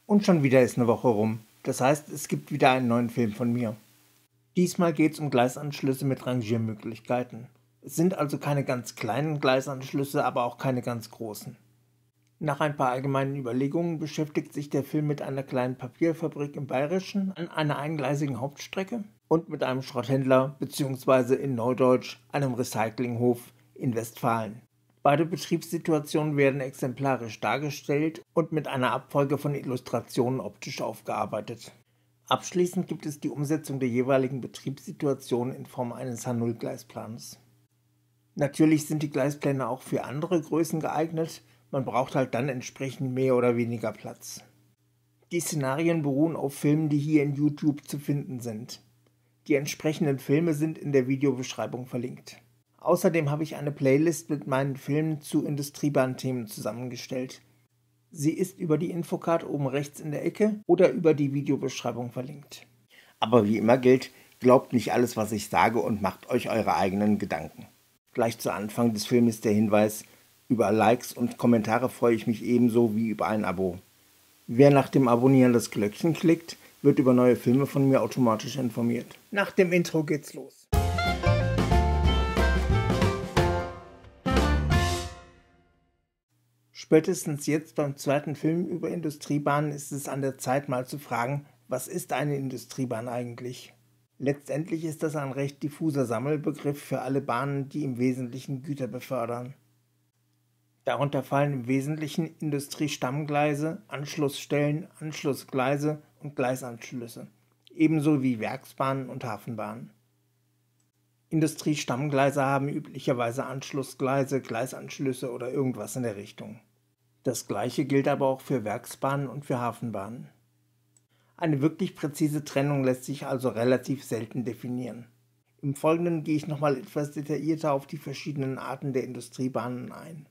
Und schon wieder ist eine Woche rum. Das heißt, es gibt wieder einen neuen Film von mir. Diesmal geht es um Gleisanschlüsse mit Rangiermöglichkeiten. Es sind also keine ganz kleinen Gleisanschlüsse, aber auch keine ganz großen. Nach ein paar allgemeinen Überlegungen beschäftigt sich der Film mit einer kleinen Papierfabrik im Bayerischen an einer eingleisigen Hauptstrecke und mit einem Schrotthändler bzw. in Neudeutsch einem Recyclinghof in Westfalen. Beide Betriebssituationen werden exemplarisch dargestellt und mit einer Abfolge von Illustrationen optisch aufgearbeitet. Abschließend gibt es die Umsetzung der jeweiligen Betriebssituation in Form eines H0-Gleisplanes. Natürlich sind die Gleispläne auch für andere Größen geeignet, man braucht halt dann entsprechend mehr oder weniger Platz. Die Szenarien beruhen auf Filmen, die hier in YouTube zu finden sind. Die entsprechenden Filme sind in der Videobeschreibung verlinkt. Außerdem habe ich eine Playlist mit meinen Filmen zu Industriebahn-Themen zusammengestellt. Sie ist über die Infocard oben rechts in der Ecke oder über die Videobeschreibung verlinkt. Aber wie immer gilt, glaubt nicht alles, was ich sage und macht euch eure eigenen Gedanken. Gleich zu Anfang des Films der Hinweis, über Likes und Kommentare freue ich mich ebenso wie über ein Abo. Wer nach dem Abonnieren das Glöckchen klickt, wird über neue Filme von mir automatisch informiert. Nach dem Intro geht's los. Spätestens jetzt beim zweiten Film über Industriebahnen ist es an der Zeit, mal zu fragen, was ist eine Industriebahn eigentlich? Letztendlich ist das ein recht diffuser Sammelbegriff für alle Bahnen, die im Wesentlichen Güter befördern. Darunter fallen im Wesentlichen Industriestammgleise, Anschlussstellen, Anschlussgleise und Gleisanschlüsse, ebenso wie Werksbahnen und Hafenbahnen. Industriestammgleise haben üblicherweise Anschlussgleise, Gleisanschlüsse oder irgendwas in der Richtung. Das gleiche gilt aber auch für Werksbahnen und für Hafenbahnen. Eine wirklich präzise Trennung lässt sich also relativ selten definieren. Im Folgenden gehe ich nochmal etwas detaillierter auf die verschiedenen Arten der Industriebahnen ein.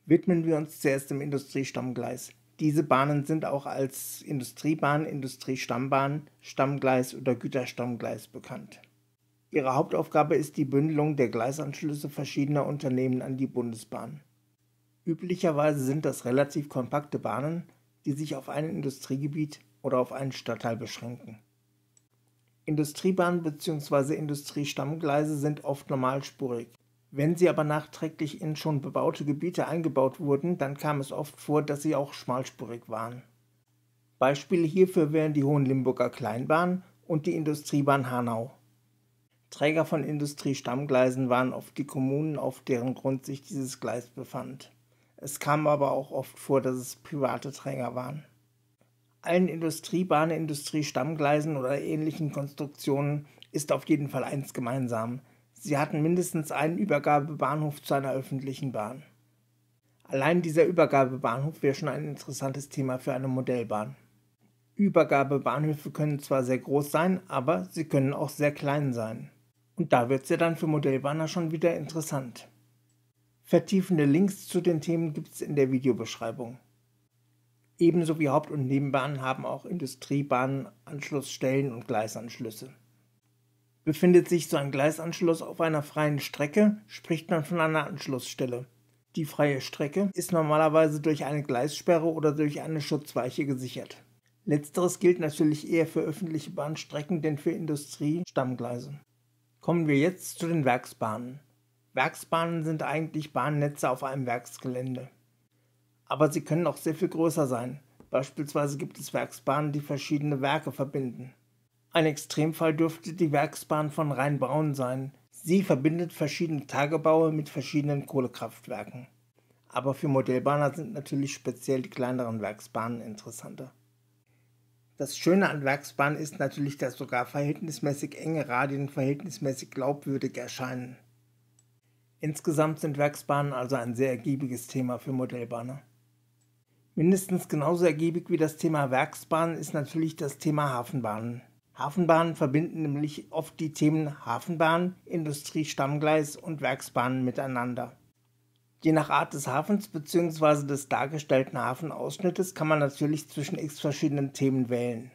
Widmen wir uns zuerst dem Industriestammgleis. Diese Bahnen sind auch als Industriebahn, Industriestammbahn, Stammgleis oder Güterstammgleis bekannt. Ihre Hauptaufgabe ist die Bündelung der Gleisanschlüsse verschiedener Unternehmen an die Bundesbahn. Üblicherweise sind das relativ kompakte Bahnen, die sich auf ein Industriegebiet oder auf einen Stadtteil beschränken. Industriebahnen bzw. Industriestammgleise sind oft normalspurig. Wenn sie aber nachträglich in schon bebaute Gebiete eingebaut wurden, dann kam es oft vor, dass sie auch schmalspurig waren. Beispiele hierfür wären die Hohenlimburger Kleinbahn und die Industriebahn Hanau. Träger von Industriestammgleisen waren oft die Kommunen, auf deren Grund sich dieses Gleis befand. Es kam aber auch oft vor, dass es private Träger waren. Allen Industriebahnen, Industriestammgleisen oder ähnlichen Konstruktionen ist auf jeden Fall eins gemeinsam: Sie hatten mindestens einen Übergabebahnhof zu einer öffentlichen Bahn. Allein dieser Übergabebahnhof wäre schon ein interessantes Thema für eine Modellbahn. Übergabebahnhöfe können zwar sehr groß sein, aber sie können auch sehr klein sein. Und da wird es ja dann für Modellbahner schon wieder interessant. Vertiefende Links zu den Themen gibt es in der Videobeschreibung. Ebenso wie Haupt- und Nebenbahnen haben auch Industriebahnen Anschlussstellen und Gleisanschlüsse. Befindet sich so ein Gleisanschluss auf einer freien Strecke, spricht man von einer Anschlussstelle. Die freie Strecke ist normalerweise durch eine Gleissperre oder durch eine Schutzweiche gesichert. Letzteres gilt natürlich eher für öffentliche Bahnstrecken, denn für Industriestammgleise. Kommen wir jetzt zu den Werksbahnen. Werksbahnen sind eigentlich Bahnnetze auf einem Werksgelände. Aber sie können auch sehr viel größer sein. Beispielsweise gibt es Werksbahnen, die verschiedene Werke verbinden. Ein Extremfall dürfte die Werksbahn von Rheinbraun sein. Sie verbindet verschiedene Tagebaue mit verschiedenen Kohlekraftwerken. Aber für Modellbahner sind natürlich speziell die kleineren Werksbahnen interessanter. Das Schöne an Werksbahnen ist natürlich, dass sogar verhältnismäßig enge Radien verhältnismäßig glaubwürdig erscheinen. Insgesamt sind Werksbahnen also ein sehr ergiebiges Thema für Modellbahner. Mindestens genauso ergiebig wie das Thema Werksbahnen ist natürlich das Thema Hafenbahnen. Hafenbahnen verbinden nämlich oft die Themen Hafenbahn, Industriestammgleis und Werksbahnen miteinander. Je nach Art des Hafens bzw. des dargestellten Hafenausschnittes kann man natürlich zwischen x verschiedenen Themen wählen.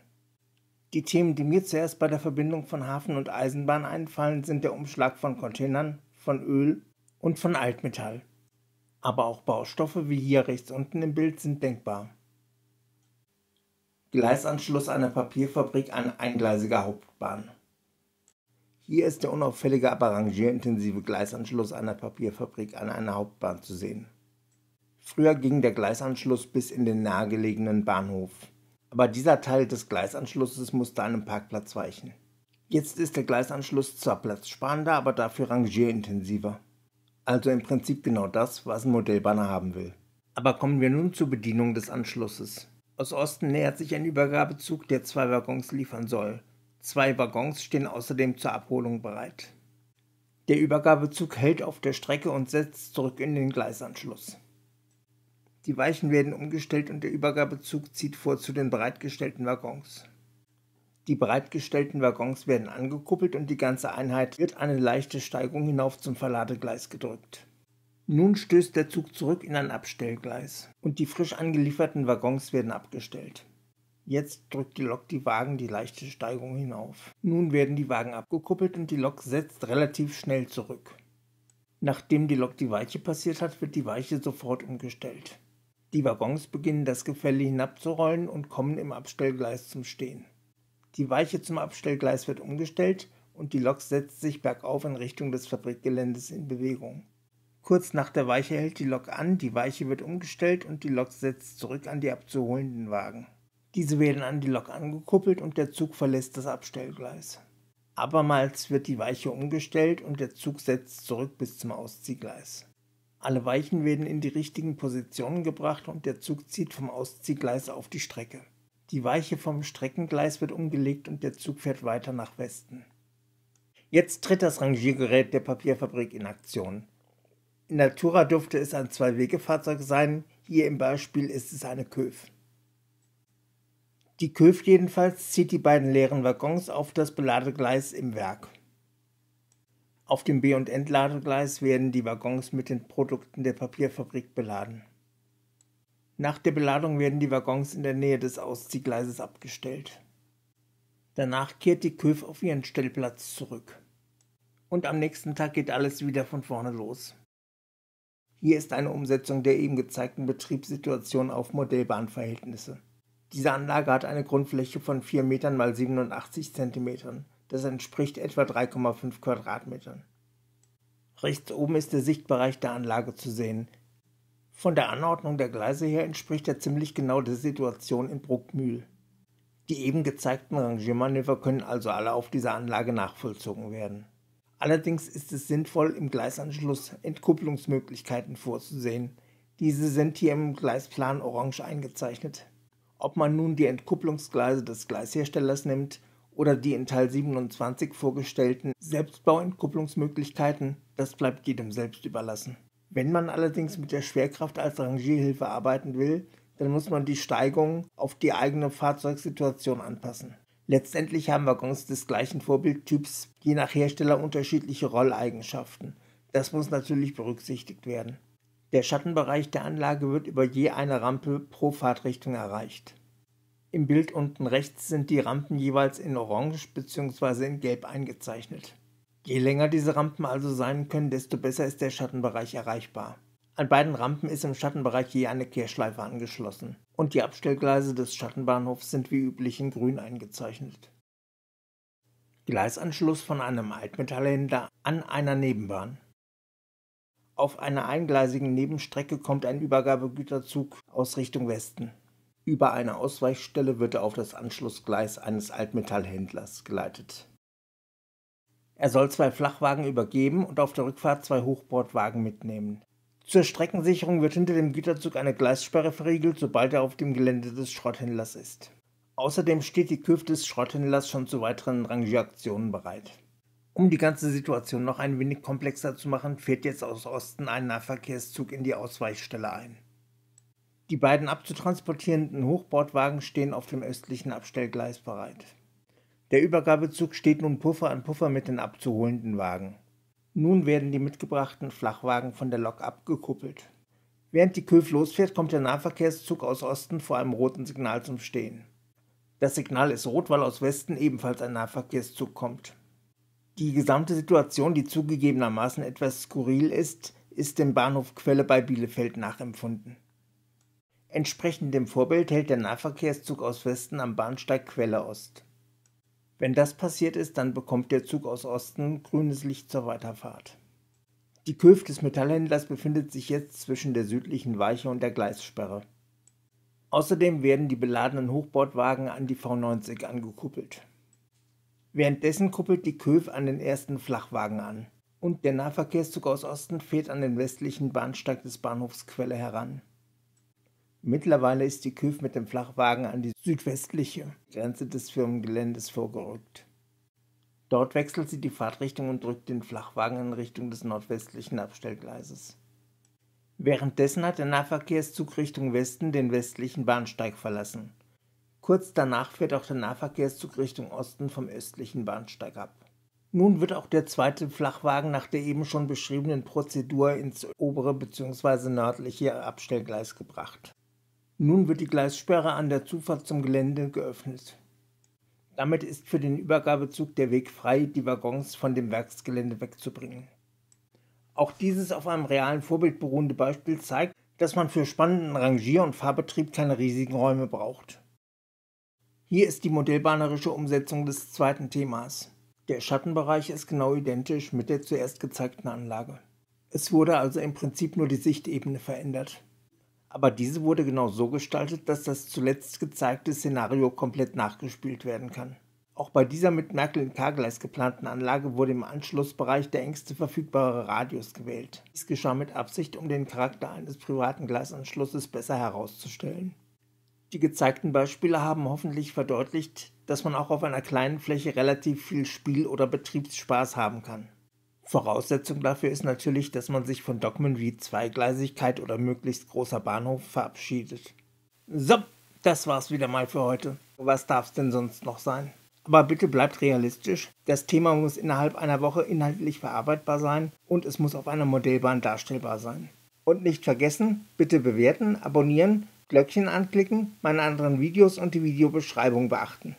Die Themen, die mir zuerst bei der Verbindung von Hafen und Eisenbahn einfallen, sind der Umschlag von Containern, von Öl und von Altmetall. Aber auch Baustoffe wie hier rechts unten im Bild sind denkbar. Gleisanschluss einer Papierfabrik an eingleisiger Hauptbahn. Hier ist der unauffällige, aber rangierintensive Gleisanschluss einer Papierfabrik an einer Hauptbahn zu sehen. Früher ging der Gleisanschluss bis in den nahegelegenen Bahnhof, aber dieser Teil des Gleisanschlusses musste einem Parkplatz weichen. Jetzt ist der Gleisanschluss zwar platzsparender, aber dafür rangierintensiver. Also im Prinzip genau das, was ein Modellbahner haben will. Aber kommen wir nun zur Bedienung des Anschlusses. Aus Osten nähert sich ein Übergabezug, der 2 Waggons liefern soll. 2 Waggons stehen außerdem zur Abholung bereit. Der Übergabezug hält auf der Strecke und setzt zurück in den Gleisanschluss. Die Weichen werden umgestellt und der Übergabezug zieht vor zu den bereitgestellten Waggons. Die bereitgestellten Waggons werden angekuppelt und die ganze Einheit wird eine leichte Steigung hinauf zum Verladegleis gedrückt. Nun stößt der Zug zurück in ein Abstellgleis und die frisch angelieferten Waggons werden abgestellt. Jetzt drückt die Lok die Wagen die leichte Steigung hinauf. Nun werden die Wagen abgekuppelt und die Lok setzt relativ schnell zurück. Nachdem die Lok die Weiche passiert hat, wird die Weiche sofort umgestellt. Die Waggons beginnen das Gefälle hinabzurollen und kommen im Abstellgleis zum Stehen. Die Weiche zum Abstellgleis wird umgestellt und die Lok setzt sich bergauf in Richtung des Fabrikgeländes in Bewegung. Kurz nach der Weiche hält die Lok an, die Weiche wird umgestellt und die Lok setzt zurück an die abzuholenden Wagen. Diese werden an die Lok angekuppelt und der Zug verlässt das Abstellgleis. Abermals wird die Weiche umgestellt und der Zug setzt zurück bis zum Ausziehgleis. Alle Weichen werden in die richtigen Positionen gebracht und der Zug zieht vom Ausziehgleis auf die Strecke. Die Weiche vom Streckengleis wird umgelegt und der Zug fährt weiter nach Westen. Jetzt tritt das Rangiergerät der Papierfabrik in Aktion. In Natura dürfte es ein 2-Wege-Fahrzeug sein, hier im Beispiel ist es eine Köf. Die Köf jedenfalls zieht die beiden leeren Waggons auf das Beladegleis im Werk. Auf dem B- und Entladegleis werden die Waggons mit den Produkten der Papierfabrik beladen. Nach der Beladung werden die Waggons in der Nähe des Ausziehgleises abgestellt. Danach kehrt die Köf auf ihren Stellplatz zurück. Und am nächsten Tag geht alles wieder von vorne los. Hier ist eine Umsetzung der eben gezeigten Betriebssituation auf Modellbahnverhältnisse. Diese Anlage hat eine Grundfläche von 4 Metern mal 87 Zentimetern. Das entspricht etwa 3,5 Quadratmetern. Rechts oben ist der Sichtbereich der Anlage zu sehen. Von der Anordnung der Gleise her entspricht er ziemlich genau der Situation in Bruckmühl. Die eben gezeigten Rangiermanöver können also alle auf dieser Anlage nachvollzogen werden. Allerdings ist es sinnvoll, im Gleisanschluss Entkupplungsmöglichkeiten vorzusehen. Diese sind hier im Gleisplan orange eingezeichnet. Ob man nun die Entkupplungsgleise des Gleisherstellers nimmt oder die in Teil 27 vorgestellten Selbstbauentkupplungsmöglichkeiten, das bleibt jedem selbst überlassen. Wenn man allerdings mit der Schwerkraft als Rangierhilfe arbeiten will, dann muss man die Steigung auf die eigene Fahrzeugsituation anpassen. Letztendlich haben Waggons des gleichen Vorbildtyps je nach Hersteller unterschiedliche Rolleigenschaften. Das muss natürlich berücksichtigt werden. Der Schattenbereich der Anlage wird über je eine Rampe pro Fahrtrichtung erreicht. Im Bild unten rechts sind die Rampen jeweils in Orange bzw. in Gelb eingezeichnet. Je länger diese Rampen also sein können, desto besser ist der Schattenbereich erreichbar. An beiden Rampen ist im Schattenbereich je eine Kehrschleife angeschlossen und die Abstellgleise des Schattenbahnhofs sind wie üblich in grün eingezeichnet. Gleisanschluss von einem Altmetallhändler an einer Nebenbahn. Auf einer eingleisigen Nebenstrecke kommt ein Übergabegüterzug aus Richtung Westen. Über eine Ausweichstelle wird er auf das Anschlussgleis eines Altmetallhändlers geleitet. Er soll 2 Flachwagen übergeben und auf der Rückfahrt 2 Hochbordwagen mitnehmen. Zur Streckensicherung wird hinter dem Güterzug eine Gleissperre verriegelt, sobald er auf dem Gelände des Schrotthändlers ist. Außerdem steht die Köf des Schrotthändlers schon zu weiteren Rangieraktionen bereit. Um die ganze Situation noch ein wenig komplexer zu machen, fährt jetzt aus Osten ein Nahverkehrszug in die Ausweichstelle ein. Die beiden abzutransportierenden Hochbordwagen stehen auf dem östlichen Abstellgleis bereit. Der Übergabezug steht nun Puffer an Puffer mit den abzuholenden Wagen. Nun werden die mitgebrachten Flachwagen von der Lok abgekuppelt. Während die Köf losfährt, kommt der Nahverkehrszug aus Osten vor einem roten Signal zum Stehen. Das Signal ist rot, weil aus Westen ebenfalls ein Nahverkehrszug kommt. Die gesamte Situation, die zugegebenermaßen etwas skurril ist, dem Bahnhof Quelle bei Bielefeld nachempfunden. Entsprechend dem Vorbild hält der Nahverkehrszug aus Westen am Bahnsteig Quelle Ost. Wenn das passiert ist, dann bekommt der Zug aus Osten grünes Licht zur Weiterfahrt. Die Köf des Metallhändlers befindet sich jetzt zwischen der südlichen Weiche und der Gleissperre. Außerdem werden die beladenen Hochbordwagen an die V90 angekuppelt. Währenddessen kuppelt die Köf an den ersten Flachwagen an und der Nahverkehrszug aus Osten fährt an den westlichen Bahnsteig des Bahnhofs Quelle heran. Mittlerweile ist die Köf mit dem Flachwagen an die südwestliche Grenze des Firmengeländes vorgerückt. Dort wechselt sie die Fahrtrichtung und drückt den Flachwagen in Richtung des nordwestlichen Abstellgleises. Währenddessen hat der Nahverkehrszug Richtung Westen den westlichen Bahnsteig verlassen. Kurz danach fährt auch der Nahverkehrszug Richtung Osten vom östlichen Bahnsteig ab. Nun wird auch der zweite Flachwagen nach der eben schon beschriebenen Prozedur ins obere bzw. nördliche Abstellgleis gebracht. Nun wird die Gleissperre an der Zufahrt zum Gelände geöffnet. Damit ist für den Übergabezug der Weg frei, die Waggons von dem Werksgelände wegzubringen. Auch dieses auf einem realen Vorbild beruhende Beispiel zeigt, dass man für spannenden Rangier- und Fahrbetrieb keine riesigen Räume braucht. Hier ist die modellbahnerische Umsetzung des zweiten Themas. Der Schattenbereich ist genau identisch mit der zuerst gezeigten Anlage. Es wurde also im Prinzip nur die Sichtebene verändert. Aber diese wurde genau so gestaltet, dass das zuletzt gezeigte Szenario komplett nachgespielt werden kann. Auch bei dieser mit Merkel-in-K-Gleis geplanten Anlage wurde im Anschlussbereich der engste verfügbare Radius gewählt. Dies geschah mit Absicht, um den Charakter eines privaten Gleisanschlusses besser herauszustellen. Die gezeigten Beispiele haben hoffentlich verdeutlicht, dass man auch auf einer kleinen Fläche relativ viel Spiel- oder Betriebsspaß haben kann. Voraussetzung dafür ist natürlich, dass man sich von Dogmen wie Zweigleisigkeit oder möglichst großer Bahnhof verabschiedet. So, das war's wieder mal für heute. Was darf's denn sonst noch sein? Aber bitte bleibt realistisch. Das Thema muss innerhalb einer Woche inhaltlich verarbeitbar sein und es muss auf einer Modellbahn darstellbar sein. Und nicht vergessen, bitte bewerten, abonnieren, Glöckchen anklicken, meine anderen Videos und die Videobeschreibung beachten.